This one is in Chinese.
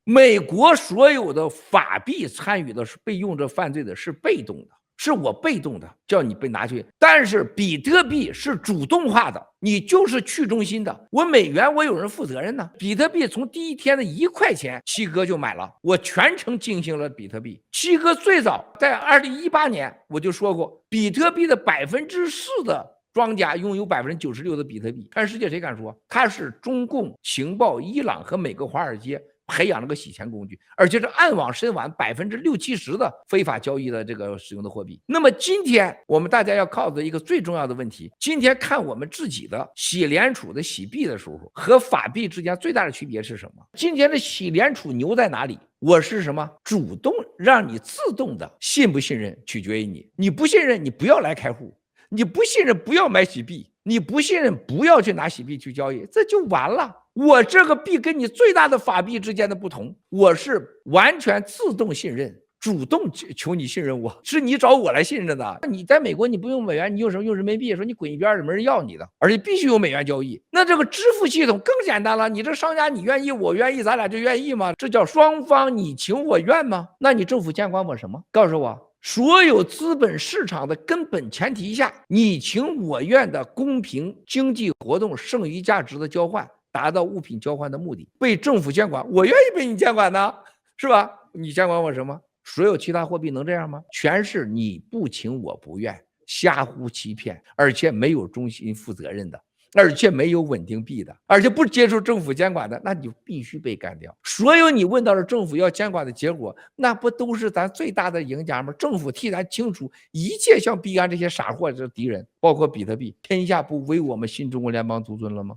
美国所有的法币参与的是被用着犯罪的是被动的，是我被动的，叫你被拿去。但是比特币是主动化的，你就是去中心的。我美元我有人负责任呢。比特币从第一天的1块钱，七哥就买了，我全程进行了比特币。七哥最早在2018年我就说过，比特币的4%的庄家拥有96%的比特币，全世界谁敢说？它是中共情报、伊朗和美国华尔街培养了个洗钱工具，而且是暗网深网60%-70%的非法交易的这个使用的货币。那么今天我们大家要靠的一个最重要的问题，今天看我们自己的洗联储的洗币的时候和法币之间最大的区别是什么？今天的洗联储牛在哪里？我是什么？主动让你自动的信不信任取决于你，你不信任你不要来开户。你不信任不要买洗币，你不信任不要去拿洗币去交易，这就完了。我这个币跟你最大的法币之间的不同，我是完全自动信任，主动求你信任我，是你找我来信任的。你在美国你不用美元，你用什么？用人民币，说你滚一边，没人要你的，而且必须有美元交易。那这个支付系统更简单了，你这商家你愿意我愿意，咱俩就愿意吗？这叫双方你情我愿吗？那你政府监管我什么？告诉我。所有资本市场的根本前提下，你情我愿的公平经济活动剩余价值的交换，达到物品交换的目的，被政府监管，我愿意被你监管呢，是吧？你监管我什么？所有其他货币能这样吗？全是你不情我不愿，瞎胡欺骗，而且没有中心负责任的。而且没有稳定币的，而且不接受政府监管的，那你就必须被干掉。所有你问到了政府要监管的结果，那不都是咱最大的赢家吗？政府替咱清除一切像币安这些傻货的敌人，包括比特币，天下不为我们新中国联邦独尊了吗？